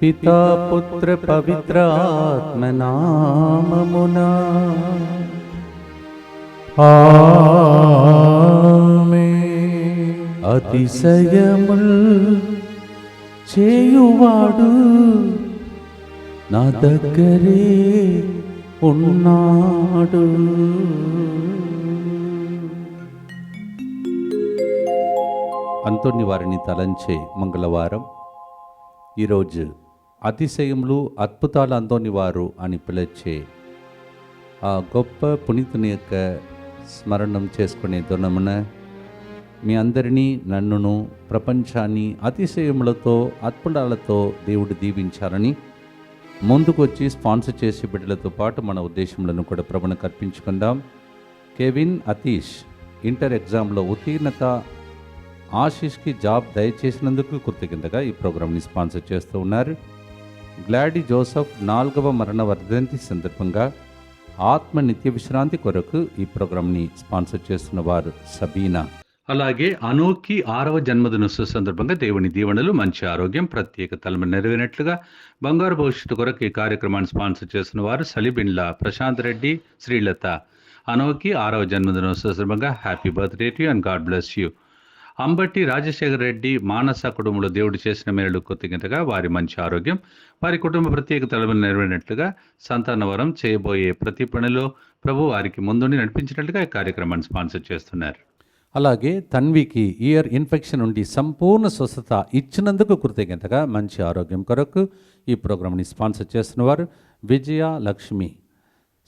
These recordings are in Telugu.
పితా పుత్ర పవిత్ర ఆత్మనామమునా ఆమేన్. అతిశయముల్ చేయువాడు నా దగ్గరే ఉన్నాడు. అంతోని వారిని తలంచే మంగళవారం. ఈరోజు అతిశయములు అద్భుతాలు అంతోని వారు అని పిలిచే ఆ గొప్ప పునీతుని యొక్క స్మరణం చేసుకునే దినమున మీ అందరినీ, నన్నును, ప్రపంచాన్ని అతిశయములతో అద్భుతాలతో దేవుడు దీవించాలని ముందుకు వచ్చి స్పాన్సర్ చేసే బిడ్డలతో పాటు మన ఉద్దేశములను కూడా ప్రభువునికి అర్పించుకుందాం. కెవిన్ అతీష్ ఇంటర్ ఎగ్జామ్లో ఉత్తీర్ణత, ఆశీష్కి జాబ్ దయచేసినందుకు కృతజ్ఞతగా ఈ ప్రోగ్రాంని స్పాన్సర్ చేస్తూ ఉన్నారు. గ్లాడీ జోసఫ్ 4వ మరణ వర్ధంతి సందర్భంగా ఆత్మ నిత్య విశ్రాంతి కొరకు ఈ ప్రోగ్రాంని స్పాన్సర్ చేస్తున్న వారు సబీనా. అలాగే అనూకి 6వ జన్మదినోత్సవ సందర్భంగా దేవుని దీవెనలు, మంచి ఆరోగ్యం, ప్రత్యేక తలము నెరవేరినట్లుగా బంగారు భవిష్యత్తు కొరకు ఈ కార్యక్రమాన్ని స్పాన్సర్ చేస్తున్న వారు సలిబిన్లా ప్రశాంత్ రెడ్డి, శ్రీలత. అనూకి 6వ జన్మదినోత్సవ సందర్భంగా happy birthday to you and God bless you. Ambati Rajasekhar Reddy, Manasa కుటుంబంలో దేవుడు చేసిన మేలు కృతజ్ఞతగా వారి మంచి ఆరోగ్యం, వారి కుటుంబ ప్రత్యేక తలములు నెరవేరినట్లుగా సంతానవరం చేయబోయే ప్రతి పనిలో ప్రభు వారికి ముందుండి నడిపించినట్లుగా ఈ కార్యక్రమాన్ని స్పాన్సర్ చేస్తున్నారు. అలాగే తన్వికి ఇయర్ ఇన్ఫెక్షన్ నుండి సంపూర్ణ స్వస్థత ఇచ్చినందుకు కృతజ్ఞతగా మంచి ఆరోగ్యం కొరకు ఈ ప్రోగ్రాంని sponsor చేస్తున్నవారు Vijaya Lakshmi.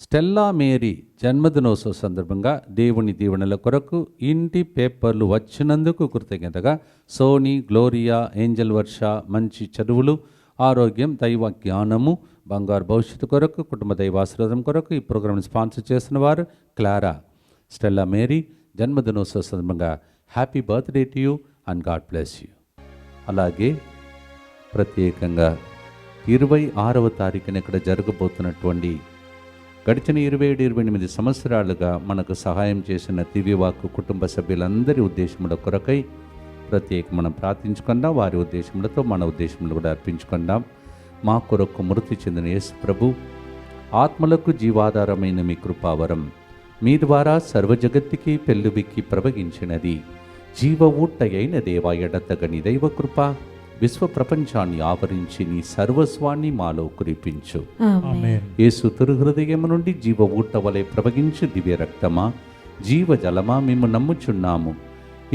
Stella Mary జన్మదినోత్సవ సందర్భంగా దేవుని దీవెనల కొరకు ఇంటి పేపర్లు వచ్చినందుకు కృతజ్ఞతగా సోనీ, గ్లోరియా, ఏంజల్ వర్ష మంచి చదువులు, ఆరోగ్యం, దైవ జ్ఞానము, బంగారు భవిష్యత్తు కొరకు, కుటుంబ దైవాశీర్వాదం కొరకు ఈ ప్రోగ్రాంని స్పాన్సర్ చేస్తున్న వారు క్లారా. స్టెల్లా మేరీ జన్మదినోత్సవ సందర్భంగా happy birthday to you and God bless you. అలాగే ప్రత్యేకంగా 26వ తారీఖున ఇక్కడ జరగబోతున్నటువంటి గడిచిన 27-28 సంవత్సరాలుగా మనకు సహాయం చేసిన దివ్యవాక్కు కుటుంబ సభ్యులందరి ఉద్దేశముల కొరకై ప్రత్యేక మనం ప్రార్థించుకుందాం. వారి ఉద్దేశములతో మన ఉద్దేశములు కూడా అర్పించుకుందాం. మా కొరకు మృతి చెందిన యేసు ప్రభు ఆత్మలకు జీవాధారమైన మీ కృపావరం మీ ద్వారా సర్వజగత్తుకి పెళ్ళుబిక్కి ప్రవహించినది. జీవ ఊట అయిన దేవా ఎడతగని దైవ కృప విశ్వ ప్రపంచాన్ని ఆవరించి నీ సర్వస్వాన్ని మాలో కురిపించు. యేసు తిరుహృదయము నుండి జీవ ఊట వలె ప్రవహించు దివ్య రక్తమా, జీవ జలమా మేము నమ్ముచున్నాము.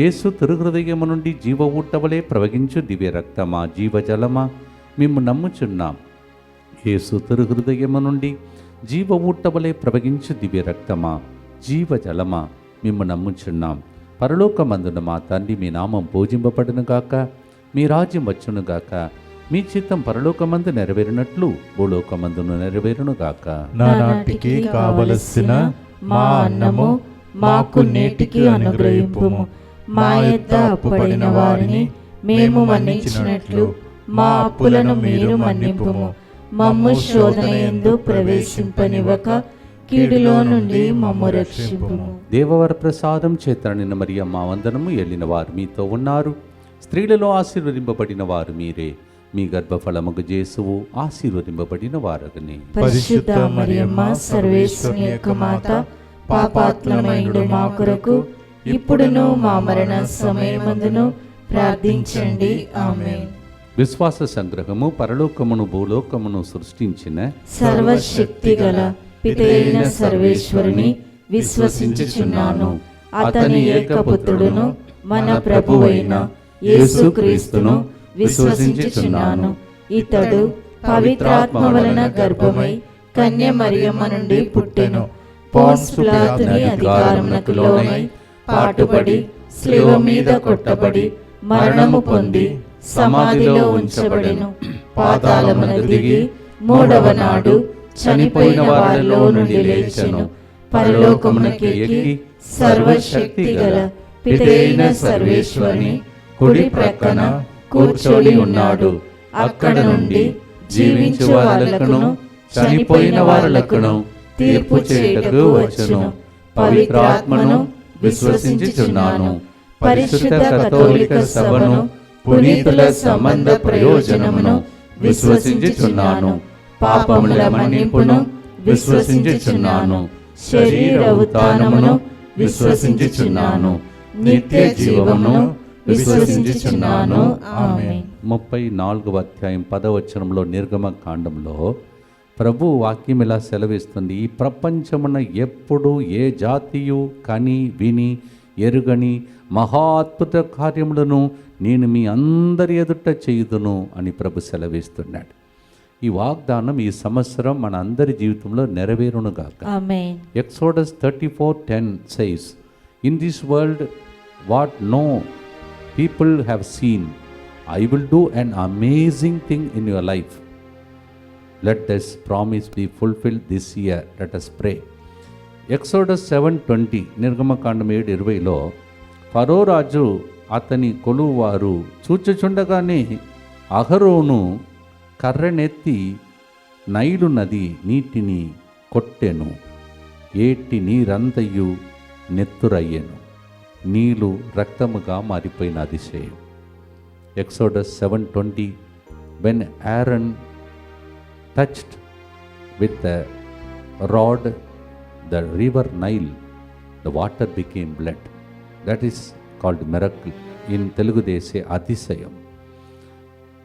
యేసు తిరుహృదయము నుండి జీవ ఊట వలె ప్రవహించు దివ్య రక్తమా, జీవ జలమా మేము నమ్ముచున్నాం. యేసు తిరుహృదయము నుండి జీవ ఊట వలె ప్రవహించు దివ్య రక్తమా, జీవ జలమా మేము నమ్ముచున్నాం. పరలోకమందున మా తండ్రి, మీ నామం పూజింపబడునుగాక, మీ రాజ్యం వచ్చునుగాక, మీ చిత్తం పరలోకమందు నెరవేరినట్లు భూలోకమందును నెరవేరునుగాక. నానాటికి కావలసిన మా అన్నము మాకు నేటికి అనుగ్రహింపుము. మా యొద్ద అప్పుపడిన వారిని మేము మన్నించినట్లు మా అప్పులను మీరు మన్నింపుము. మమ్ము శోధన యందు ప్రవేశింపనివ్వక కీడులో నుండి మమ్ము రక్షింపుము. దేవవర ప్రసాదం చేత నిన్న మరియమ్మ వందనము. ఏలిన వారు మీతో ఉన్నారు, స్త్రీలలో ఆశీర్వదింపబడిన వారు మీరే, మీ గర్భఫలముగు యేసువు ఆశీర్వదింపబడిన వారగనే. పరిశుద్ధ మరియమ్మ సర్వేశ్వరుని యొక్క మాత, పాపాత్ములమైన మా కొరకు ఇప్పుడును మా మరణ సమయమందును ప్రార్థించండి. ఆమేన్. విశ్వాస సంగ్రహము. పరలోకమును భూలోకమును సృష్టించిన సర్వశక్తిగల పితైన సర్వేశ్వరుని విశ్వసించుచున్నాను. అతని ఏకపుత్రుడును మన ప్రభువైన యేసుక్రీస్తును విశ్వసించుచున్నాను. ఇతడు పవిత్రాత్మ వలన గర్భమై కన్య మరియమ్మ నుండి పుట్టెను. పోన్స్ పిలాతుని అధికారమునకు లోనై పాటుపడి శిలువ మీద కొట్టబడి మరణము పొంది సమాధిలో ఉంచబడెను. పాతాళమునకు దిగి 3వ నాడు చనిపోయిన వారిలో నుండి లేచెను. పరలోకమునకు ఎక్కి సర్వశక్తి గల పితైన సర్వేశ్వరుని కుడి ప్రక్కన కూర్చొని ఉన్నాడు. అక్కడ నుండి జీవించు వారలకును చనిపోయిన వారలకును తీర్పు చేయుటకు వచ్చును. పవిత్రాత్మను విశ్వసించుచున్నాను. పరిశుద్ధ కథోలిక సభను, పునీతుల సంబంధ ప్రయోజనమును, విశ్వసించుచున్నాను. పాపముల మన్నింపును విశ్వసించుచున్నాను. శరీర ఉత్థానమును విశ్వసించుచున్నాను. నిత్య జీవమును విశ్వసించుచున్నాను. ఆమేన్. 34వ అధ్యాయం 10వ వచనంలో నిర్గమ కాండంలో ప్రభు వాక్యం ఇలా సెలవిస్తుంది. ఈ ప్రపంచమున ఎప్పుడు ఏ జాతియు కని విని ఎరుగని మహా అద్భుత కార్యములను నేను మీ అందరి ఎదుట చేయుదును అని ప్రభు సెలవిస్తున్నాడు. ఈ వాగ్దానం ఈ సంవత్సరం మన అందరి జీవితంలో నెరవేరునుగాక. ఆమేన్. Exodus 34:10 says, "In this world what no people have seen, I will do an amazing thing in your life. Let this promise be fulfilled this year." Let us pray. Exodus 7:20 నిర్గమకాండం 7:20లో ఫరో రాజు అతని కొలువువారు చూచుచుండగానే అహరోను కర్రనెత్తి నైలు నది నీటిని కొట్టెను, ఏటి నీరంతయు నెత్తురయ్యెను, నీళ్ళు రక్తముగా మారిపోయిన అతిశయం. Exodus 7:20, when Aaron touched with the rod the river Nile, the water became blood. That is called miracle. In Telugu they say అతిశయం.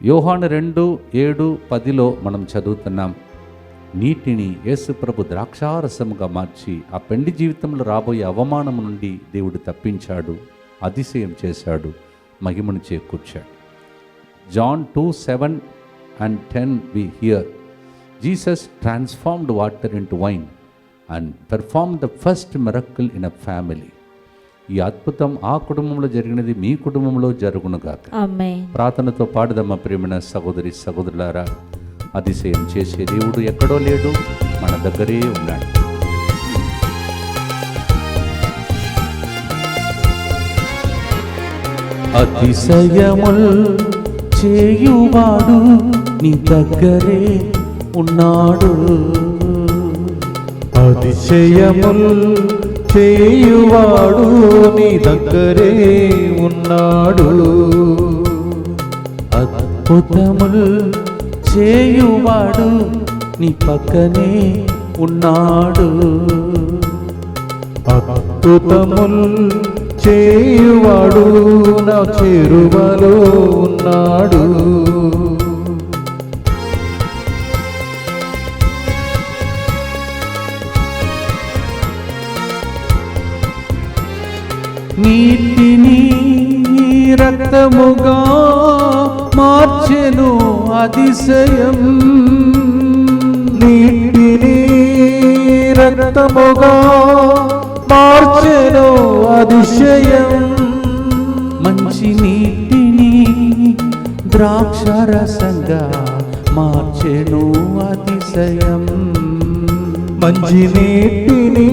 యోహాను 2:7-10లో మనం చదువుతున్నాం, నీటిని యేసుప్రభు ద్రాక్షారసముగా మార్చి ఆ పెండి జీవితంలో రాబోయే అవమానం నుండి దేవుడు తప్పించాడు, అతిశయం చేశాడు, మహిమను చేకూర్చాడు. John 2:7-10 we hear Jesus transformed water into wine and performed the first miracle in a family. ఈ అద్భుతం ఆ కుటుంబంలో జరిగినది మీ కుటుంబంలో జరుగునుగాక. ఆమేన్. ప్రార్థనతో పాడుదమ్మ ప్రియమైన సహోదరి సహోదరులారా, అతిశయం చేసే దేవుడు ఎక్కడో లేడు, మన దగ్గరే ఉన్నాడు. అతిశయముల్ చేయువాడు నీ దగ్గరే ఉన్నాడు. అతిశయముల్ చేయువాడు నీ దగ్గరే ఉన్నాడు. అద్భుతముల్ చేయువాడు నీ పక్కనే ఉన్నాడు. అద్భుతముల్ చేయువాడు నా చేరువలో ఉన్నాడు. నీటిని రక్తముగా మార్చెను అతిశయం. నీటిని రక్తముగా మార్చెను అతిశయం. మంచి నీటిని ద్రాక్షరసంగా మార్చెను అతిశయం. మంచి నీటిని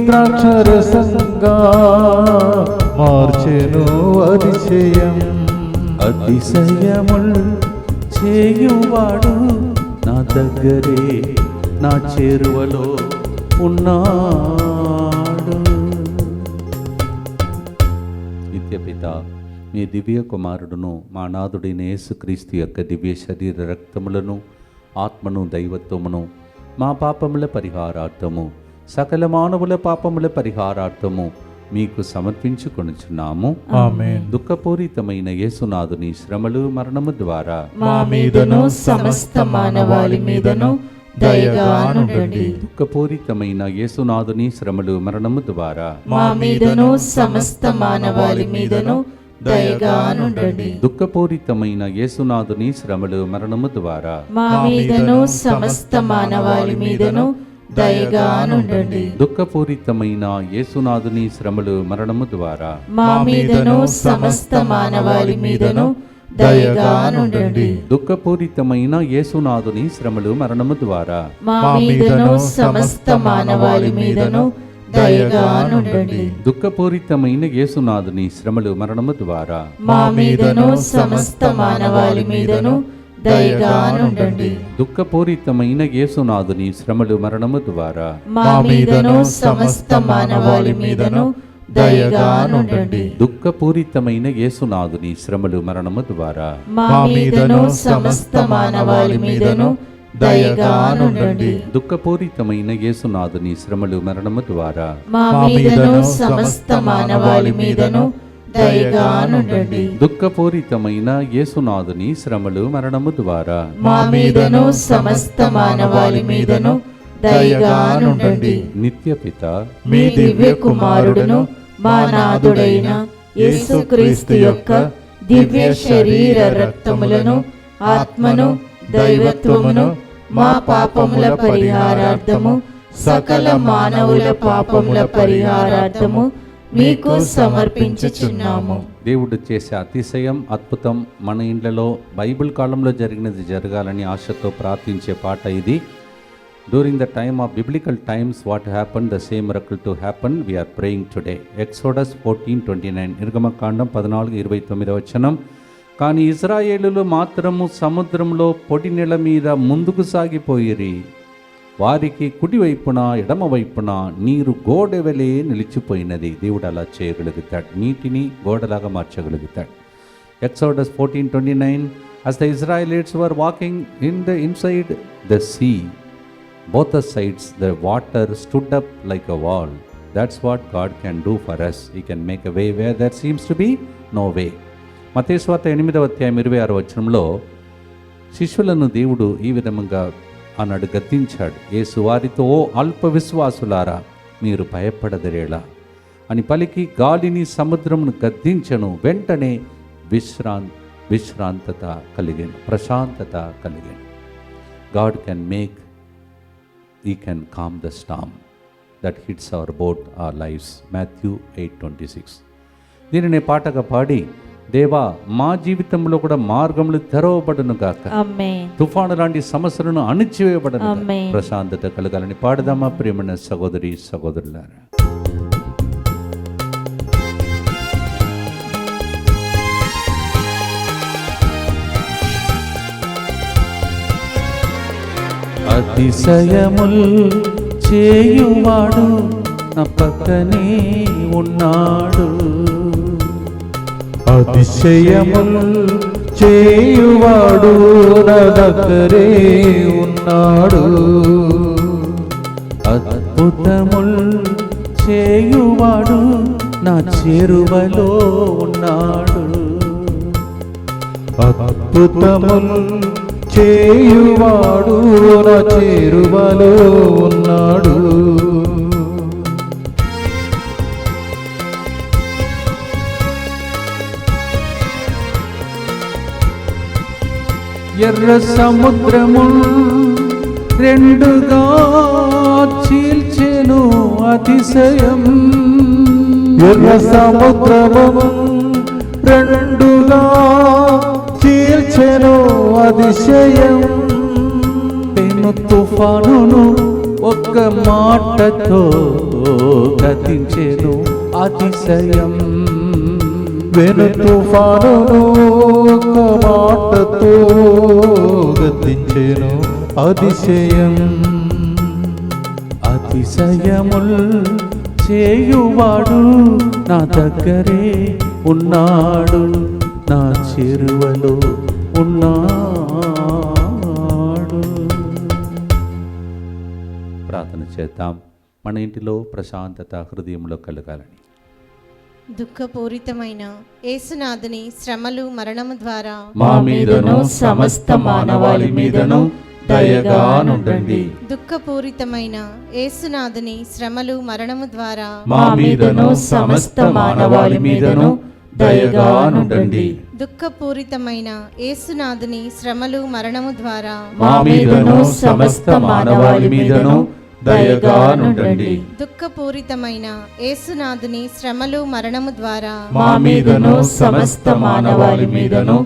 ద్రాక్షరసంగా మార్చెను అతిశయం. అతిశయముల్ చేయువాడు నా దగ్గరే నా చేరువలో ఉన్నాడు. నిత్యపిత మీ దివ్య కుమారుడును మా నాథుడైన యేసుక్రీస్తు యొక్క దివ్య శరీర రక్తములను ఆత్మను దైవత్వమును మా పాపముల పరిహారార్థము సకల మానవుల పాపముల పరిహారార్థము మీకు సమర్పించుకొనుచున్నాము. ఆమేన్. దుఃఖపూరితమైన యేసునాథుని శ్రమలు మరణము ద్వారా మా మీదను సమస్త మానవాళి మీదను దయగా నుండండి. దుఃఖపూరితమైన యేసునాథుని శ్రమలు మరణము ద్వారా మా మీదను సమస్త మానవాళి మీదను దయగా నుండండి. దుఃఖపూరితమైన యేసునాథుని శ్రమలు మరణము ద్వారా మా మీదను సమస్త మానవాళి మీదను దయగా నుండండి. దుఃఖపూరితమైన యేసునాథుని శ్రమలు మరణము ద్వారా మా మీదను సమస్త మానవాళి మీదను దయగా నుండండి. దుఃఖపూరితమైన యేసునాథుని శ్రమలు మరణము ద్వారా మా మీదను సమస్త మానవాళి మీదను దయగా నుండండి. దుఃఖపూరితమైన యేసునాథుని శ్రమలు మరణము ద్వారా మా మీదను సమస్త మానవాళి మీదను దయగా నుండండి. దుఃఖపూరితమైన యేసునాథుని శ్రమలు మరణము ద్వారా మా మీదను సమస్త మానవాళి మీదను దయగా నుండండి. దుఃఖపూరితమైన యేసునాథుని శ్రమలు మరణము ద్వారా మా మీదను సమస్త మానవాళి మీదను దయగా నుండండి. దుఃఖపూరితమైన యేసునాథుని శ్రమలు మరణము ద్వారా మా మీదను సమస్త మానవాళి మీదను దయగా నుండండి. దుఃఖపూరితమైన యేసునాథుని శ్రమలు మరణము ద్వారా మా మీదను సమస్త మానవాళి మీదను దయగా నుండండి. నిత్యపిత మీ దివ్య కుమారుడును మా నాథుడైన యేసుక్రీస్తు యొక్క దివ్య శరీర రక్తములను ఆత్మను దైవత్వమును మా పాపముల పరిహారార్థము సకల మానవుల పాపముల పరిహారార్థము మీకు సమర్పించుచున్నాము. దేవుడు చేసే అతిశయం అద్భుతం మన ఇండ్లలో బైబిల్ కాలంలో జరిగినది జరగాలని ఆశతో ప్రార్థించే పాట ఇది. During the time of biblical times what happen the same miracle to happen we are praying today. Exodus 14:29 నిర్గమకాండం 14:29 వచనం. కానీ ఇశ్రాయేలులు మాత్రము సముద్రంలో పొడి నెల మీద ముందుకు సాగిపోయిరి. వారికి కుడివైపున ఎడమవైపున నీరు గోడెవలే నిలిచిపోయినది. దేవుడు అలా చేయగలుగుతాడు, నీటిని గోడలాగా మార్చగలుగుతాడు. Exodus 14:29 as the Israelites were walking in the inside the sea, both the sides the water stood up like a wall. That's what God can do for us. He can make a way where there seems to be no way. మత్తయి సువార్త 8:26 వచనంలో శిష్యులను దేవుడు ఈ విధంగా అన్నాడు, గద్దించాడు. యేసు వారితో, ఓ అల్ప విశ్వాసులారా, మీరు భయపడదరేలా అని పలికి గాలిని సముద్రమును గద్దించను. వెంటనే విశ్రాంతత కలిగాను, ప్రశాంతత కలిగాను. God can make, He can calm the storm that hits our boat, our lives. Matthew 8:26. దీనిని పాటగా పాడి, దేవా మా జీవితంలో కూడా మార్గములు తెరవబడును గాక, ఆమేన్. తుఫాను లాంటి సమస్యలను అణిచివేయబడును, ఆమేన్. ప్రశాంతత కలగాలని పాడదామా ప్రియమైన సహోదరి సహోదరులారా. అతిశయముల్ చేయువాడు నా పక్కనే ఉన్నాడు. అతిశయముల్ చేయువాడు నా దగ్గరే ఉన్నాడు. అద్భుతముల్ చేయువాడు నా చేరువలో ఉన్నాడు. అద్భుతముల్ చేయువాడు నా చేరువలో ఉన్నాడు. ఎర్ర సముద్రము రెండుగా చీల్చెను అతిశయం. ఎర్ర సముద్రము రెండుగా చీల్చెను అతిశయం. పెను తుఫానును ఒక్క మాటతో గతించెను అతిశయం. వెను తుఫానును ఒక మాటతో గతించెను అతిశయం. అతిశయముల్ చేయువాడు నా దగ్గరే ఉన్నాడు, నా చేరువలో ఉన్నాడు. ప్రార్థన చేద్దాం. మన ఇంటిలో ప్రశాంతత హృదయంలో కలగాలని. దుఃఖపూరితమైన యేసునాథుని శ్రమలు మరణము ద్వారా మా మీదను సమస్త మానవాళి మీదను దయగా నుండండి. దుఃఖపూరితమైన యేసునాథుని శ్రమలు మరణము ద్వారా మా మీదను సమస్త మానవాళి మీదను దయగా నుండండి. దుఃఖపూరితమైన యేసునాథుని శ్రమలు మరణము ద్వారా మా మీదను సమస్త మానవాళి మీదను దయగా నుండండి. దుఃఖపూరితమైన యేసునాథుని శ్రమలు మరణము ద్వారా మా మీదను సమస్త మానవాళి మీదను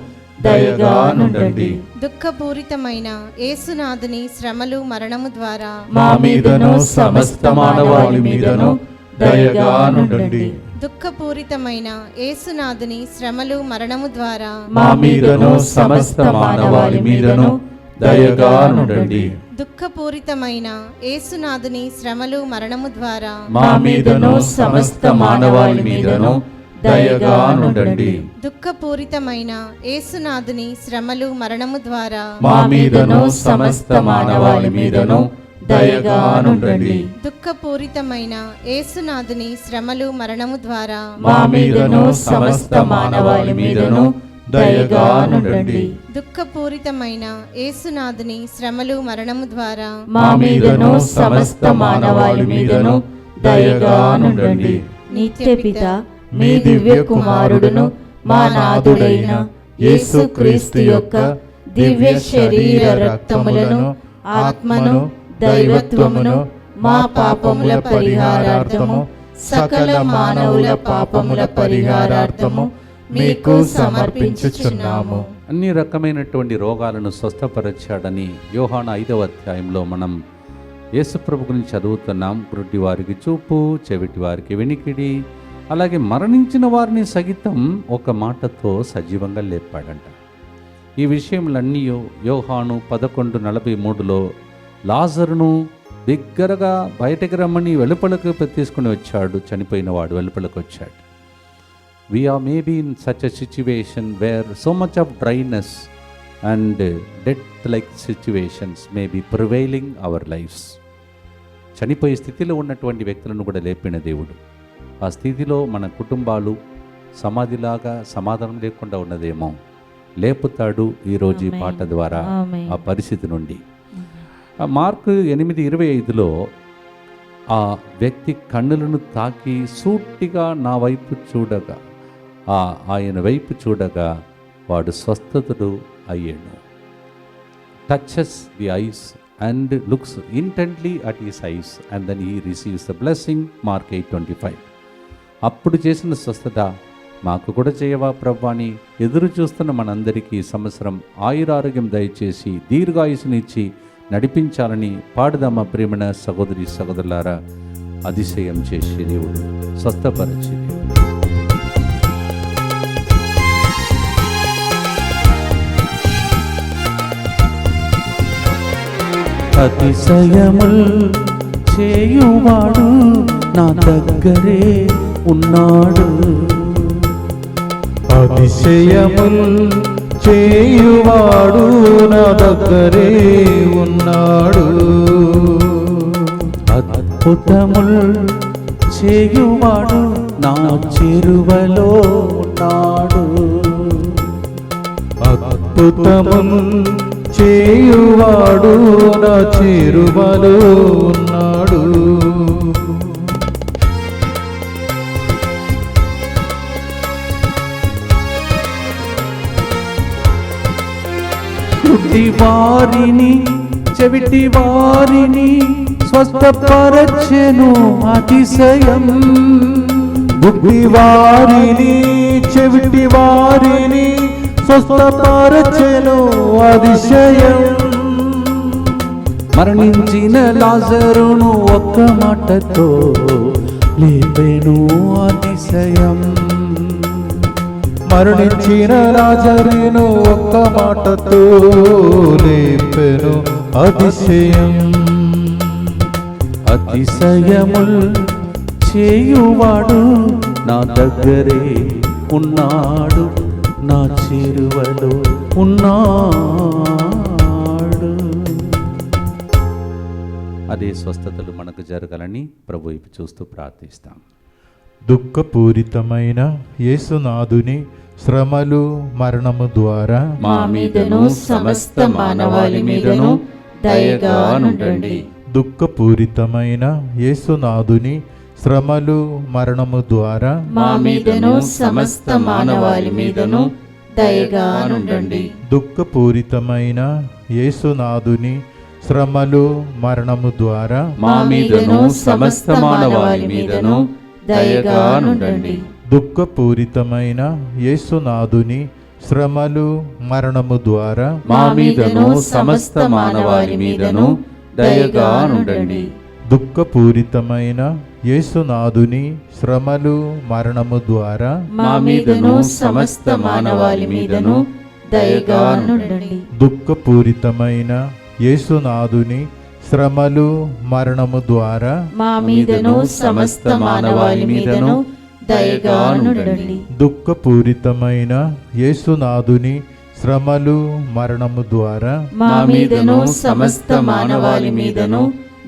దయగా నుండండి. దుఃఖపూరితమైన యేసునాథుని శ్రమలు మరణము ద్వారా మా మీదను సమస్త మానవాళి మీదను దయగా నుండండి. దుఃఖపూరితమైన యేసునాథుని శ్రమలు మరణము ద్వారా మా మీదను సమస్త మానవాళి మీదను దయగా నుండండి. దుఃఖపూరితమైన యేసునాథుని శ్రమలు మరణము ద్వారా మా మీదను సమస్త మానవాళి మీదను దయగా నుండండి. దుఃఖపూరితమైన యేసునాథుని శ్రమలు మరణము ద్వారా మా మీదను సమస్త మానవాళి మీదను దయగా నుండండి. దుఃఖపూరితమైన యేసునాథుని శ్రమలు మరణము ద్వారా మా మీదను సమస్త మానవాళి మీదను దయగా నుండండి. దుఃఖపూరితమైన యేసునాథుని శ్రమలు మరణము ద్వారా మా మీదను సమస్త మానవాళి మీదను దయగా నుండండి. నిత్యపిత మీ దివ్య కుమారుడును మా నాథుడైన యేసుక్రీస్తు యొక్క దివ్య శరీర రక్తములను ఆత్మను దైవత్వమును మా పాపముల పరిహారార్థము సకల మానవుల పాపముల పరిహారార్థము మీకు సమర్పించుచున్నాము. అన్ని రకమైనటువంటి రోగాలను స్వస్థపరచాడని యోహాను 5వ అధ్యాయంలో మనం యేసుప్రభు గురించి చదువుతున్నాం. గుడ్డి వారికి చూపు, చెవిటి వారికి వినికిడి, అలాగే మరణించిన వారిని సహితం ఒక మాటతో సజీవంగా లేపాడంట. ఈ విషయములన్నీ యోహాను 11:43లో లాజరును బిగ్గరగా బయటకు రమ్మని వెలుపలకు తీసుకుని వచ్చాడు. చనిపోయిన వాడు వెలుపలకు వచ్చాడు. We are maybe in such a situation where so much of dryness and death-like situations may be prevailing our lives. చనిపోయే స్థితిలో ఉన్నటువంటి వ్యక్తులను కూడా లేపిన దేవుడు ఆ స్థితిలో మన కుటుంబాలు సమాధిలాగా సమాధానం లేకుండా ఉన్నదేమో లేపుతాడు ఈరోజు ఈ పాట ద్వారా ఆ పరిస్థితి నుండి. మార్కు 8:25లో ఆ వ్యక్తి కన్నులను తాకి సూటిగా నా వైపు చూడగా ఆయన వైపు చూడగా వాడు స్వస్థతుడు అయ్యాడు. Touches the eyes and looks intently at his eyes and then he receives the blessing. Mark 8:25. అప్పుడు చేసిన స్వస్థత మాకు కూడా చేయవా ప్రభు అని ఎదురు చూస్తున్న మనందరికీ సంవత్సరం ఆయురారోగ్యం దయచేసి దీర్ఘాయుసునిచ్చి నడిపించాలని పాడుదామా ప్రేమణ సహోదరి సహోదరులారా. అతిశయం చేసే దేవుడు, స్వస్థపరిచే దేవుడు. అతిశయముల్ చేయువాడు నా దగ్గరే ఉన్నాడు. అతిశయముల్ చేయువాడు నా దగ్గరే ఉన్నాడు. అద్భుతముల్ చేయువాడు నా చేరువలో ఉన్నాడు. అద్భుతముల్ చేయువాడు నా చేరువలో ఉన్నాడు. గుడ్డి వారిని చెవిటి వారిని స్వస్థపరచెను అతిశయం. గుడ్డి వారిని చెవిటి వారిని స్వస్థపరచెను అతిశయం. మరణించిన లాజరును ఒక్క మాటతో లేపెను అతిశయం. మరణించిన లాజరును ఒక్క మాటతో లేపెను అతిశయం. అతిశయముల్ చేయువాడు నా దగ్గరే ఉన్నాడు, నా చేరువలో ఉన్నాడు. అదే స్వస్థతలు మనకు జరగాలని ప్రభు వైపు చూస్తూ ప్రార్థిస్తాం. దుఃఖపూరితమైన యేసునాథుని శ్రమలు మరణము ద్వారా మా మీదను సమస్త మానవాళి మీదను దయగా నుండండి. దుఃఖపూరితమైన యేసునాథుని శ్రమలు మరణము ద్వారా మా మీదను సమస్త మానవాళి మీదను దయగా నుండండి. దుఃఖపూరితమైన యేసునాథుని శ్రమలు మరణము ద్వారా మా మీదను సమస్త మానవాళి మీదను దయగా నుండండి. దుఃఖపూరితమైన యేసునాథుని శ్రమలు మరణము ద్వారా మా మీదను సమస్త మానవాళి మీదను దయగా నుండండి. దుఃఖపూరితమైన యేసునాథుని శ్రమలు మరణము ద్వారా మా మీదను సమస్త మానవాళి మీదను దయగా నుండండి. దుఃఖపూరితమైన యేసునాథుని శ్రమలు మరణము ద్వారా మా మీదను సమస్త మానవాళి మీదను దయగా నుండండి. దుఃఖపూరితమైన యేసునాథుని శ్రమలు మరణము ద్వారా మా మీదను సమస్త మానవాళి మీదను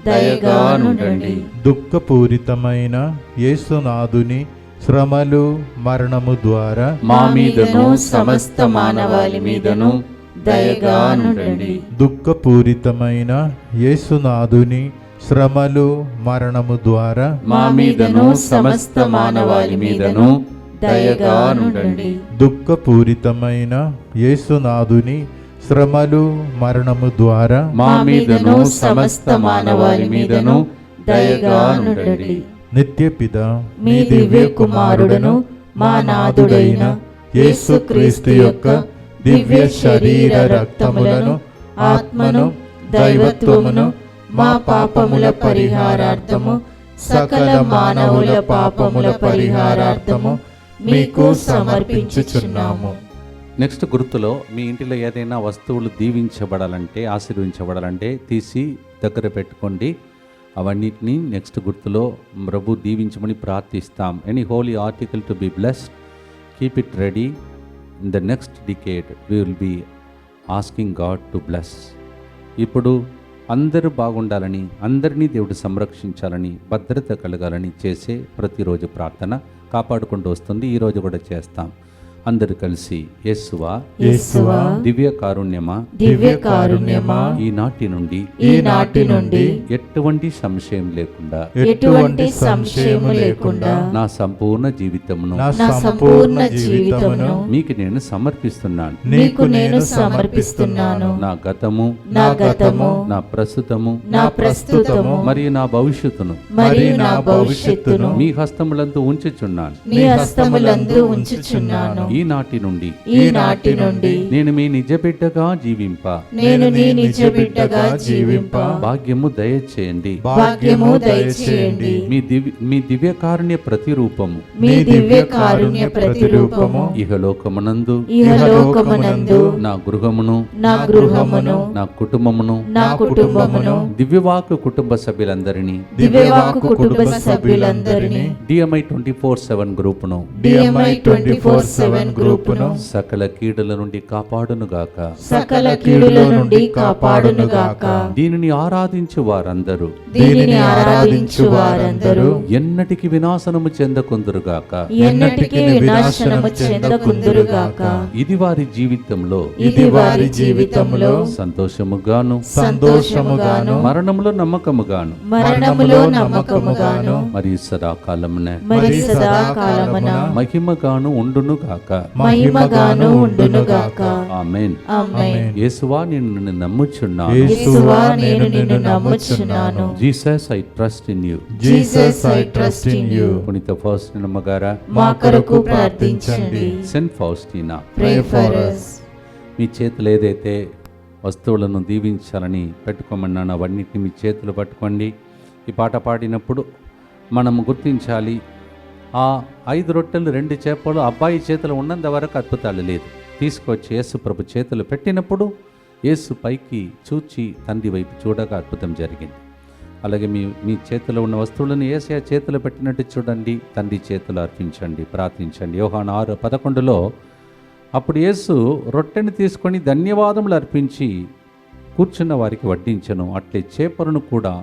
దయగా నుండండి. దుఃఖపూరితమైన యేసునాథుని శ్రమలు మరణము ద్వారా మా మీదను సమస్త మానవాళి మీదను దయగా నుండండి. దుఃఖపూరితమైన యేసునాథుని శ్రమలు మరణము ద్వారా మా మీదను సమస్త మానవాళి మీదను దయగా నుండండి. దుఃఖపూరితమైన యేసునాథుని శ్రమలు మరణము ద్వారా మా మీదను సమస్త మానవాళి మీదను దయగా నుండండి. నిత్యపిత మీ దివ్య కుమారుడును మా నాథుడైన యేసుక్రీస్తు యొక్క దివ్య శరీర రక్తములను ఆత్మను దైవత్వమును మా పాపముల పరిహారార్థము సకల మానవుల పాపముల పరిహారార్థము మీకు సమర్పించుచున్నాము. నెక్స్ట్ గుర్తులో మీ ఇంటిలో ఏదైనా వస్తువులు దీవించబడాలంటే ఆశీర్వించబడాలంటే తీసి దగ్గర పెట్టుకోండి. అవన్నిటినీ నెక్స్ట్ గుర్తులో ప్రభు దీవించమని ప్రార్థిస్తాం. Any holy article to be blessed, keep it ready. In the next decade we will be asking God to bless. ఇప్పుడు అందరూ బాగుండాలని, అందరినీ దేవుడు సంరక్షించాలని, భద్రత కలగాలని చేసే ప్రతిరోజు ప్రార్థన కాపాడుకుంటూ వస్తుంది. ఈరోజు కూడా చేస్తాం. అందరూ కలిసి యేసువా యేసువా దివ్య కారుణ్యమా దివ్య కారుణ్యమా ఈనాటి నుండి ఎటువంటి సంశయం లేకుండా ఎటువంటి సంశయము లేకుండా నా సంపూర్ణ జీవితమును నా సంపూర్ణ జీవితమును మీకు నేను సమర్పిస్తున్నాను. మీకు నేను సమర్పిస్తున్నాను. నా గతము నా గతము నా ప్రస్తుతము నా ప్రస్తుతము మరియు నా భవిష్యత్తును మరియు నా భవిష్యత్తును మీ హస్తములందు ఉంచుచున్నాను. మీ హస్తములందు ఉంచుచున్నాను. ఈనాటి నుండి నేను మీ నిజ బిడ్డగా జీవింప నేను నీ నిజ బిడ్డగా జీవింప భాగ్యము దయచేయండి. భాగ్యము దయచేయండి. మీ దివ్య కారుణ్య ప్రతిరూపము మీ దివ్య కారుణ్య ప్రతిరూపము ఇహలోకమునందు ఇహలోకమునందు నా గృహమును నా గృహమును నా కుటుంబమును నా కుటుంబమును దివ్యవాకు కుటుంబ సభ్యులందరినీ దివ్యవాకు కుటుంబ సభ్యులందరినీ DMI 24/7 గ్రూపును DMI 24/7 గ్రూపును సకల కీడుల నుండి కాపాడునుగాక. సకల కీడుల నుండి కాపాడునుగాక. దీనిని ఆరాధించు వారందరూ దీనిని ఆరాధించు వారందరూ ఎన్నటికి వినాశనము చెందకుందురుగాక. ఎన్నటికీ వినాశనము చెందకుందురుగాక. ఇది వారి జీవితంలో ఇది వారి జీవితంలో సంతోషముగాను సంతోషముగాను మరణములో నమ్మకముగాను మరణములో నమ్మకముగాను మరియు సదాకాలమున మరి సదాకాలమున మహిమగాను ఉండునుగాక. మహిమగాను ఉండునుగాక. ఆమేన్. ఆమేన్. యేసువా నిన్ను నమ్ముచున్నాను. యేసువా నేను నిన్ను నమ్ముచున్నాను. Jesus I trust in you. Jesus I trust in you. పునీత ఫౌస్టినా అమ్మగారా, మా కొరకు ప్రార్థించండి. Saint Faustina, pray for us. మీ చేతులు ఏదైతే వస్తువులను దీవించాలని పెట్టుకోమన్నాను అవన్నిటిని మీ చేతులు పట్టుకోండి. ఈ పాట పాడినప్పుడు మనం గుర్తించాలి, ఆ 5 రొట్టెలు 2 చేపలు అబ్బాయి చేతులు ఉన్నంత వరకు అద్భుతాలు లేదు. తీసుకొచ్చి యేసు ప్రభు చేతులు పెట్టినప్పుడు యేసు పైకి చూచి తండ్రి వైపు చూడగా అద్భుతం జరిగింది. అలాగే మీ చేతిలో ఉన్న వస్తువులను యేసయ్య చేతిలో పెట్టినట్టు చూడండి, తండ్రి చేతులు అర్పించండి, ప్రార్థించండి. యోహాను 6:11 అప్పుడు యేసు రొట్టెని తీసుకొని ధన్యవాదములు అర్పించి కూర్చున్న వారికి వడ్డించను. అట్లే చేపలను కూడా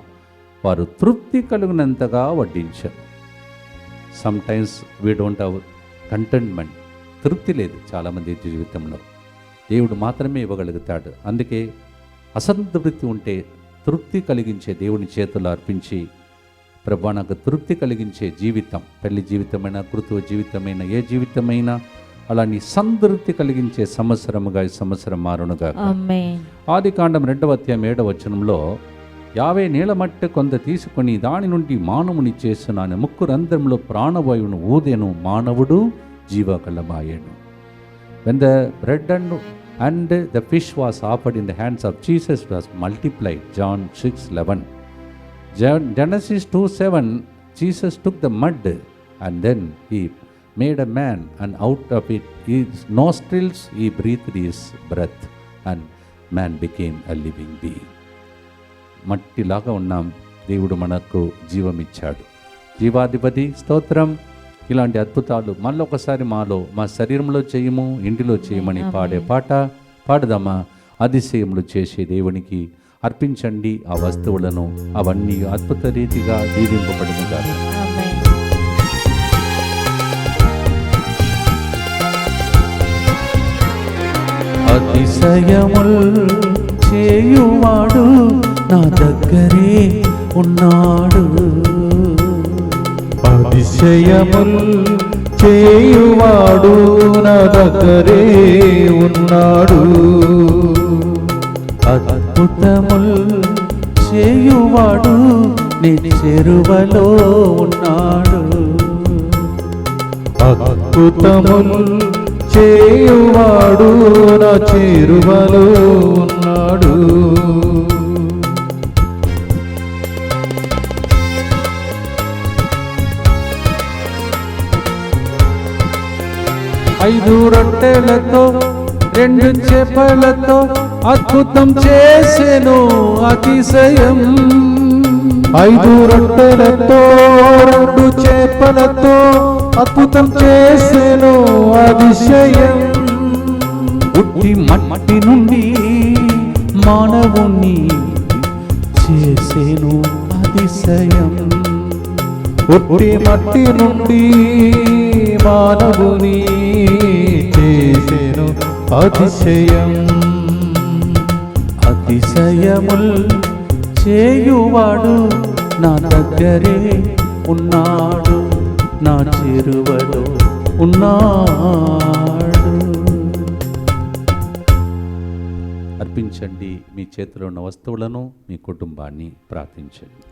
వారు తృప్తి కలుగునంతగా వడ్డించను. Sometimes we don't have contentment. తృప్తి లేదు చాలామంది జీవితంలో. దేవుడు మాత్రమే ఇవ్వగలుగుతాడు. అందుకే అసంతృప్తి ఉంటే తృప్తి కలిగించే దేవుని చేతులు అర్పించి, ప్రభా నాకు తృప్తి కలిగించే జీవితం, పెళ్లి జీవితమైనా కృతువ జీవితమైన ఏ జీవితమైనా అలాని సంతృప్తి కలిగించే సంవత్సరముగా ఈ సంవత్సరం మారునుగా. ఆదికాండం 2:7 యావే నీళ్ళ మట్టి కొంత తీసుకొని దాని నుండి మానవుని చేస్తున్నాను, ముక్కు రంధ్రంలో ప్రాణవాయువును ఊదెను, మానవుడు జీవకలమాయెను. When the bread and the fish was offered in the hands of Jesus was multiplied, John 6:11. Genesis 2:7, Jesus took the mud and then he made a man, and out of his nostrils he breathed his breath, and man became a living being. మట్టిలాగా ఉన్నాం, దేవుడు మనకు జీవం ఇచ్చాడు. జీవాధిపతి స్తోత్రం. ఇలాంటి అద్భుతాలు మళ్ళీ ఒకసారి మాలో, మా శరీరంలో చేయము, ఇంటిలో చేయమని పాడే పాట పాడదామా? అతిశయములు చేసే దేవునికి అర్పించండి ఆ వస్తువులను, అవన్నీ అద్భుత రీతిగా దీవింపబడినగా. ఆమేన్. అతిశయముల్ చేయువాడు నా దగ్గరే ఉన్నాడు. అతిశయముల్ చేయువాడు నా దగ్గరే ఉన్నాడు. అద్భుతముల్ చేయువాడు నీ చెరువలో ఉన్నాడు. అద్భుతముల్ చేయువాడు నా చేరువలో ఉన్నాడు. ఐదు రొట్టెలతో 2 చేపలతో అద్భుతం చేసెను అతిశయం. 5 రొట్టెలతో 2 చేపలతో అద్భుతం చేసెను అతిశయం. ఉట్టి మట్టి నుండి మానవుని చేసెను అతిశయం. ఉట్టి మట్టి నుండి మానవుని చేసెను అతిశయం. అతిశయముల్ చేయువాడు నా దగ్గరే ఉన్నాడు, నా చెరువలో ఉన్నాడు. అర్పించండి మీ చేతిలో ఉన్న వస్తువులను, మీ కుటుంబాన్ని ప్రార్థించండి.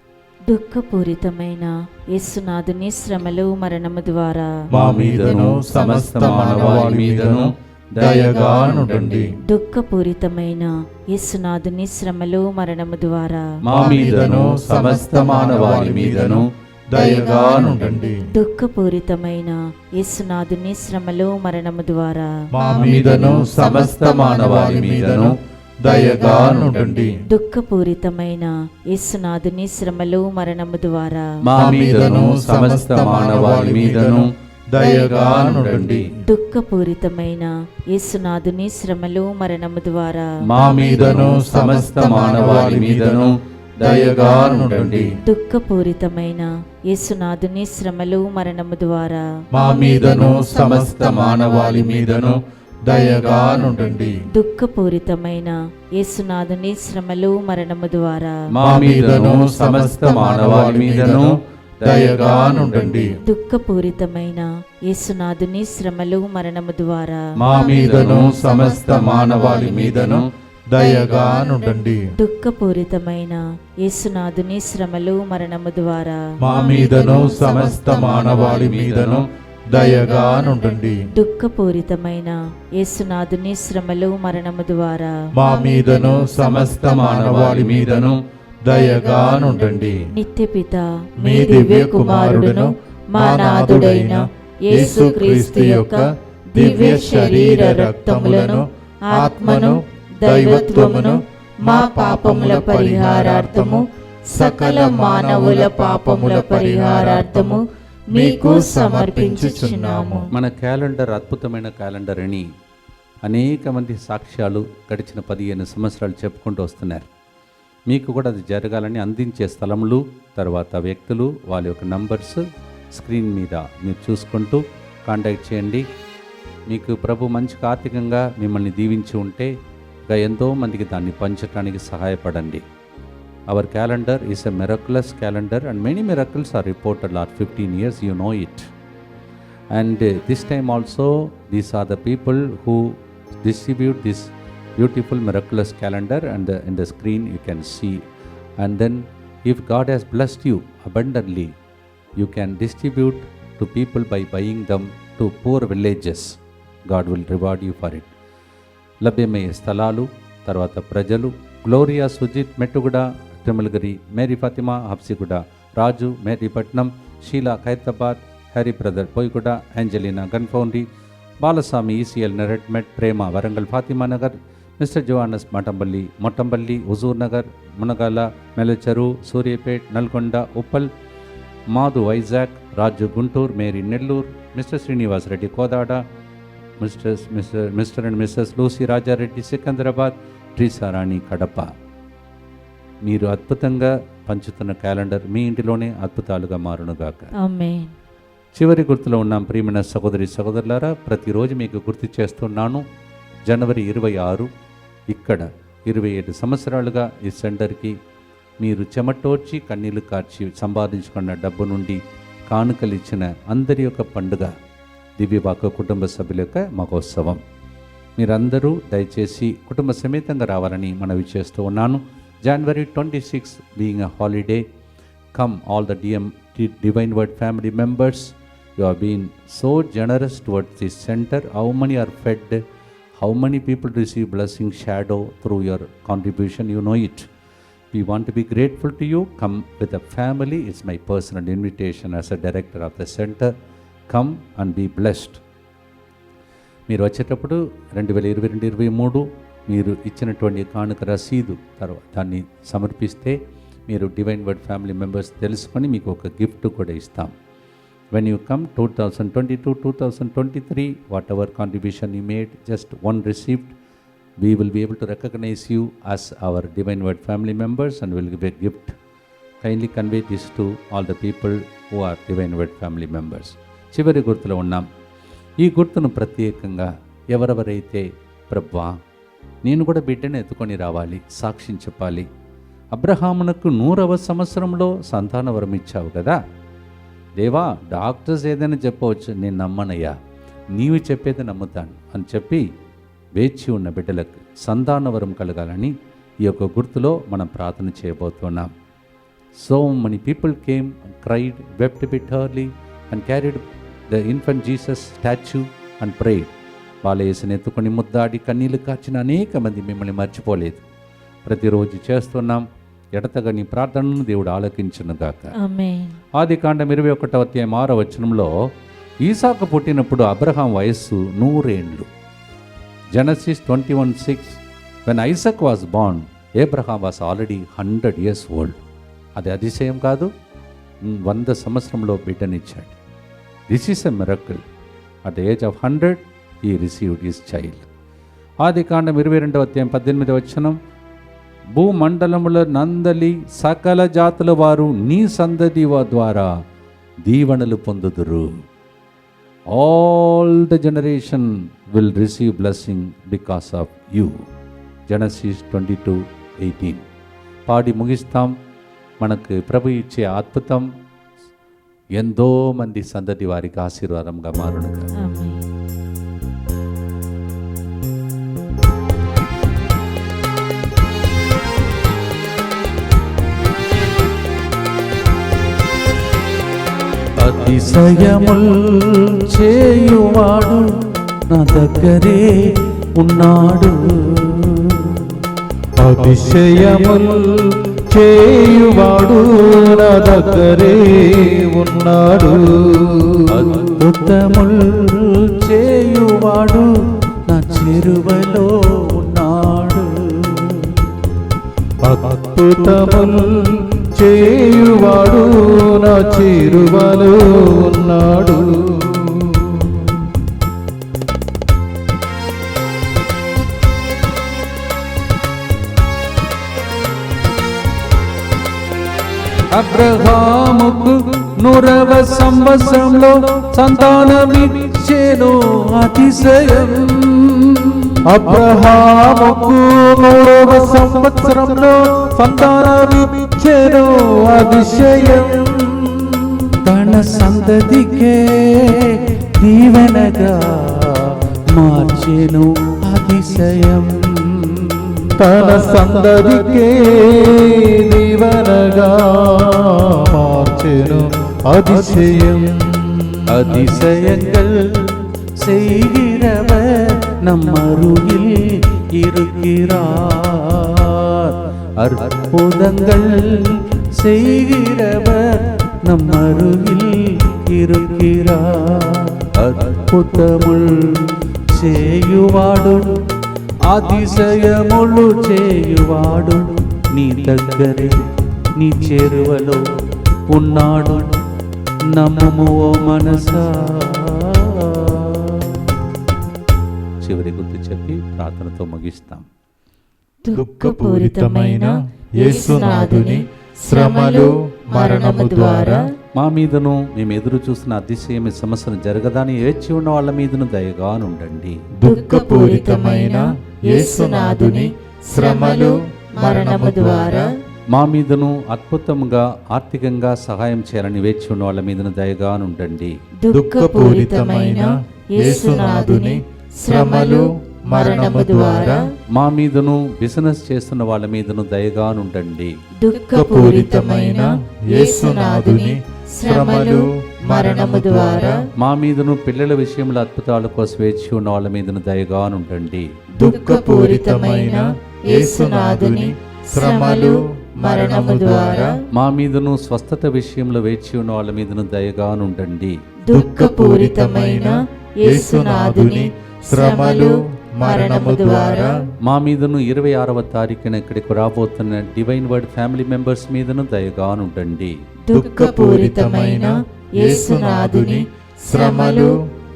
దుఃఖపూరితమైన యేసునాథుని శ్రమలు మరణము ద్వారా మా మీదను సమస్త మానవాళి మీదను దయగా నుండండి. దుఃఖపూరితమైన యేసునాథుని శ్రమలు మరణము ద్వారా మా మీదను సమస్త మానవాళి మీదను దయగా నుండండి. దుఃఖపూరితమైన యేసునాథుని శ్రమలు మరణము ద్వారా మా మీదను సమస్త మానవాళి మీదను దయగా నుండండి. దుఃఖపూరితమైన యేసునాథుని శ్రమలు మరణము ద్వారా మా మీదను సమస్త మానవాళి మీదను దయగా నుండండి. దుఃఖపూరితమైన యేసునాథుని శ్రమలు మరణము ద్వారా మా మీదను సమస్త మానవాళి మీదను దయగా నుండండి. దుఃఖపూరితమైన యేసునాథుని శ్రమలు మరణము ద్వారా మా మీదను సమస్త మానవాళి మీదను దయగా నుండండి. దుఃఖపూరితమైన యేసునాథుని శ్రమలు మరణము ద్వారా మా మీదను సమస్త మానవాళి మీదను దయగా నుండండి. దుఃఖపూరితమైన యేసునాథుని శ్రమలు మరణము ద్వారా మా మీదను సమస్త మానవాళి మీదను దయగా నుండండి. దుఃఖపూరితమైన యేసునాథుని శ్రమలు మరణము ద్వారా మా మీదను సమస్త మానవాళి మీదను దయగా నుండండి. దుఃఖపూరితమైన యేసునాథుని శ్రమలు మరణము ద్వారా మా మీదను సమస్త మానవాళి మీదను దయగా నుండండి. నిత్యపిత మీ దివ్య కుమారుడును మా నాథుడైన యేసుక్రీస్తు యొక్క దివ్య శరీర రక్తములను ఆత్మను దైవత్వమును మా పాపముల పరిహారార్థము సకల మానవుల పాపముల పరిహారార్థము మీకు సమర్పించుచున్నాము. మన క్యాలెండర్ అద్భుతమైన క్యాలెండర్ అని అనేక మంది సాక్ష్యాలు గడిచిన 15 సంవత్సరాలు చెప్పుకుంటూ వస్తున్నారు. మీకు కూడా అది జరగాలని అందించే స్థలములు, తర్వాత వ్యక్తులు, వాళ్ళ యొక్క నంబర్స్ స్క్రీన్ మీద మీరు చూసుకుంటూ కాంటాక్ట్ చేయండి. మీకు ప్రభు మంచిగా ఆర్థికంగా మిమ్మల్ని దీవించి ఉంటే ఇంకా ఎంతో మందికి దాన్ని పంచడానికి సహాయపడండి. Our calendar is a miraculous calendar and many miracles are reported last 15 years, you know it. And this time also, these are the people who distribute this beautiful miraculous calendar, and in the screen you can see. And then if God has blessed you abundantly, you can distribute to people by buying them to poor villages. God will reward you for it. లభ్యమయ్యే స్థలాలు, తర్వాత ప్రజలు: Gloria Sujith Mettuguda, Tirumalagiri, Mary Fatima Habsiguda, Raju Mareepatnam, Sheela Khairatabad, Harry brother Poiguda, Angelina Gunfoundry, Balaswamy ECL Neredmet, Prema Warangal Fatima Nagar, mister Johannes Mottampalli Huzur Nagar, Munagala, Melacheru, Suryapet, Nalgonda, Uppal, Madhu Vizag, Raju Guntur, Mary Nellore, mister Srinivas Reddy Kodad, mister and Mrs Lucy Rajareddy Secunderabad, Treesarani Kadapa. మీరు అద్భుతంగా పంచుతున్న క్యాలెండర్ మీ ఇంటిలోనే అద్భుతాలుగా మారునుగాక. ఆమేన్. చివరి గుర్తులో ఉన్నాం. ప్రియమైన సహోదరులారా, ప్రతిరోజు మీకు గుర్తు చేస్తున్నాను. జనవరి 26 ఇక్కడ 27 సంవత్సరాలుగా ఈ సెంటర్కి మీరు చెమటోర్చి కన్నీళ్లు కార్చి సంపాదించుకున్న డబ్బు నుండి కానుకలు ఇచ్చిన అందరి యొక్క పండుగ దివ్యవాక్య కుటుంబ సభ్యుల యొక్క మహోత్సవం. మీరందరూ దయచేసి కుటుంబ సమేతంగా రావాలని మనవి చేస్తూ ఉన్నాను. January 26 being a holiday, come all the Divine Word family members. You have been so generous towards this center. How many are fed? How many people receive blessing shadow through your contribution? You know it. We want to be grateful to you. Come with a family. It's my personal invitation as a director of the center. Come and be blessed. మీరు వచ్చేటప్పుడు 2022-23 మీరు ఇచ్చినటువంటి కానుక రసీదు తర్వాత దాన్ని సమర్పిస్తే మీరు డివైన్ వర్డ్ ఫ్యామిలీ మెంబర్స్ తెలుసుకొని మీకు ఒక గిఫ్ట్ కూడా ఇస్తాం. When you come 2022-2023 whatever contribution you made, just one received, we will be able to recognise you as our divine word family members and will give a gift. Kindly convey this to all the people who are divine word family members. చివరి గుర్తులో ఉన్నాం. ఈ గుర్తును ప్రత్యేకంగా ఎవరెవరైతే ప్రభువా నేను కూడా బిడ్డను ఎత్తుకొని రావాలి, సాక్ష్యం చెప్పాలి, అబ్రహామునకు 100వ సంవత్సరంలో సంతాన వరం ఇచ్చావు కదా దేవా, డాక్టర్స్ ఏదైనా చెప్పవచ్చు, నేను నమ్మనయ్యా, నీవు చెప్పేది నమ్ముతాను అని చెప్పి వేచి ఉన్న బిడ్డలకు సంతాన వరం కలగాలని ఈ యొక్క గుర్తులో మనం ప్రార్థన చేయబోతున్నాం. So many people came and cried, wept bitterly and carried the infant Jesus statue and prayed. బాలయేసుని ఎత్తుకొని ముద్దాడి కన్నీళ్లు కార్చిన అనేక మంది మిమ్మల్ని మర్చిపోలేదు. ప్రతిరోజు చేస్తున్నాం. ఎడతగని ప్రార్థనను దేవుడు ఆలకించునుగాక. ఆమేన్. ఆదికాండం 21:6 ఈసాకు పుట్టినప్పుడు అబ్రహాం వయస్సు 100 ఏండ్లు. Genesis 21:6 when Isaac was born Abraham was already 100 years old. అది అతిశయం కాదు. 100 సంవత్సరంలో బిడ్డనిచ్చాడు. This is a miracle. At the age of 100 he received his child. ఆదికాండం 22:18 భూమండలముల నందలి సకల జాతుల వారు నీ సంతతి ద్వారా దీవెనలు పొందుదురు. All the generation will receive blessing because of you. Genesis 22:18 పాడి ముగిస్తాం. మనకు ప్రభు ఇచ్చే అద్భుతం ఎంతో మంది సంతతి వారికి ఆశీర్వాదంగా మారునుగా. ఆమేన్. అతిశయముల్ చేయువాడు నా దగ్గరే ఉన్నాడు. అతిశయముల్ చేయువాడు నా దగ్గరే ఉన్నాడు. అద్భుతముల్ చేయువాడు నా చెరువలో ఉన్నాడు. అద్భుతముల్ చేయువాడు నా చేరువలో ఉన్నాడు. అబ్రహాముకు 100వ సంవత్సరంలో సంతానమిచ్చెను అతిశయం. అబ్రహాముకు 100వ సంవత్సరంలో సంతానమిచ్చెను అతిశయం. తన సంతతికే దీవెనగా మార్చెను అతిశయం. తన సంతతికే దీవెనగా మార్చెను அதிசயம் அதிசயங்கள் செய்கிறவர் நம் அருகில் இருக்கிறார். அற்புதங்கள் செய்கிறவர் நம் அருகில் ఇరుకిరా అద్భుతముల్ చేయువాడు అతిశయములు చేయువాడు నీ దగ్గరే నీ చేరువలో ఉన్నాడు నమ్ముము ఓ మనసా. చివరి గుర్తు చెప్పి ప్రార్థనతో ముగిస్తాం. దుఃఖపూరితమైన యేసునాథుని శ్రమలు మరణము ద్వారా మా మీదను మేము ఎదురు చూస్తున్న అతిశయమి సమస్యను జరగదని ఏడ్చి ఉన్న వాళ్ళ మీదను దయగా ఉండండి. దుఃఖపూరితమైన యేసునాథుని శ్రమలు మరణము ద్వారా మా మీదను అద్భుతంగా ఆర్థికంగా సహాయం చేయాలని వేచి ఉన్న వాళ్ళ మీదను దయగా ఉండండి. దుఃఖపూరితమైన యేసునాథుని శ్రమలు మరణము ద్వారా మా మీదను బిజినెస్ చేస్తున్న వాళ్ళ మీదను దయగా ఉండండి. దుఃఖపూరితమైన యేసునాథుని శ్రమలు మరణము ద్వారా మా మీదను పిల్లల విషయంలో అద్భుతాల కోసం వేచి ఉన్న వాళ్ళ మీదను దయగా ఉండండి. దుఃఖపూరితమైన యేసునాథుని శ్రమలు మరణము ద్వారా మా మీదను స్వస్థత విషయంలో వేచి ఉన్న వాళ్ళ మీదను దయగా ఉండండి. దుఃఖపూరితమైన యేసునాథుని శ్రమలు మరణము ద్వారా మా మీదను 26వ తారీఖున ఇక్కడికి రాబోతున్న డివైన్ వర్డ్ ఫ్యామిలీ మెంబర్స్ మీదను దయగా ఉండండి. దుఃఖపూరితమైన యేసునాథుని శ్రమలు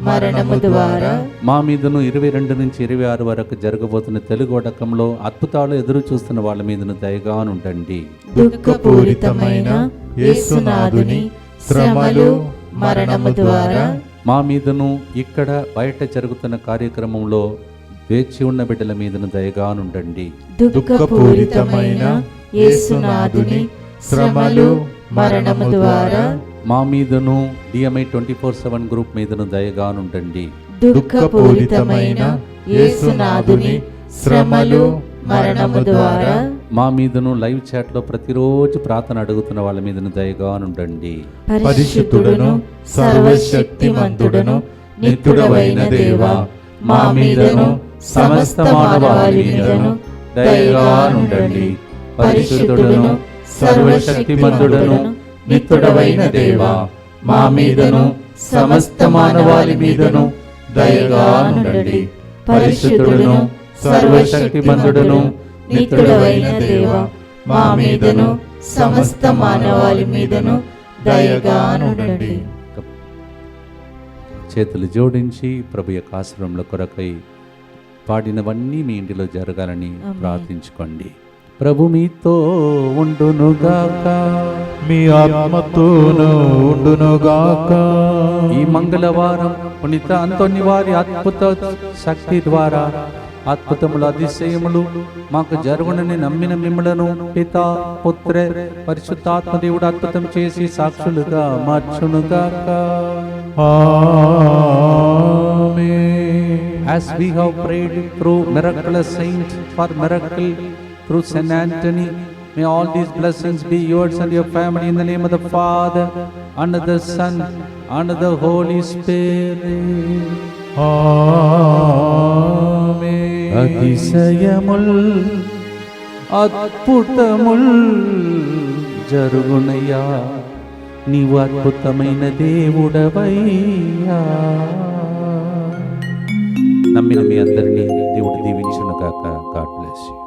మరణము ద్వారా మా మీదను 22 నుంచి 26 వరకు జరగబోతున్న తెలుగు వడకంలో అద్భుతాలు ఎదురు చూస్తున్న వాళ్ళ మీదను దయగా ఉండండి. దుఃఖపూరితమైన యేసునాథుని శ్రమలు మరణము ద్వారా మా మీదను ఇక్కడ బయట జరుగుతున్న కార్యక్రమంలో వేచి ఉన్న బిడ్డల మీదను దయగా ఉండండి. దుఃఖపూరితమైన యేసునాథుని శ్రమలు మరణము ద్వారా మా మీదను DMI 24/7 గ్రూప్ మీదను దయగా ఉండండి. దుఃఖపూరితమైన యేసునాథుని శ్రమలు మరణము ద్వారా మా మీదను లైవ్ చాట్ లో ప్రతిరోజు ప్రార్థన అడుగుతున్న వాళ్ళ మీదను దయగా ఉండండి. పరిశుద్ధుడును సర్వశక్తిమంతుడును నిత్యుడవైన దేవా, మా మీదను సమస్త మానవాళి మీదను దయగా ఉండండి. పరిశుద్ధుడును సర్వశక్తిమంతుడును నిత్యుడవైన దేవా, మా మీదను సమస్త మానవాళి మీదను దయగా ఉండండి. పరిశుద్ధుడును సర్వశక్తిమంతుడును నిత్యుడవైన దేవా, మా మీదను సమస్త మానవాళి మీదను దయగా ఉండండి. చేతులు జోడించి ప్రభు యొక్క ఆశ్రమంలో కొరకై పాడినవన్నీ మీ ఇంటిలో జరగాలని ప్రార్థించుకోండి. ప్రభు మీతో ఉండునుగాక, మీ ఆత్మతోనూ ఉండునుగాక. ఈ మంగళవారం పునీత అంతోని వారి అద్భుత శక్తి ద్వారా అద్భుతములు అతిశయములు మాకు జరుగునని నమ్మిన మిమ్మలను పితా పుత్ర పరిశుద్ధాత్మ దేవుడు అద్భుతం చేసి సాక్షులుగా మార్చునుగాక. As we have prayed through miraculous saint for miracle through Saint Anthony, may all these blessings be yours and your family in the name of the Father and of the Son and of the Holy Spirit. అతిశయముల్ అద్భుతముల్ జరుగునయ్యా, నీవు అద్భుతమైన దేవుడవయ్యా. నమ్మిన మీ అందరినీ దేవుడు దీవించును గాక. God bless you.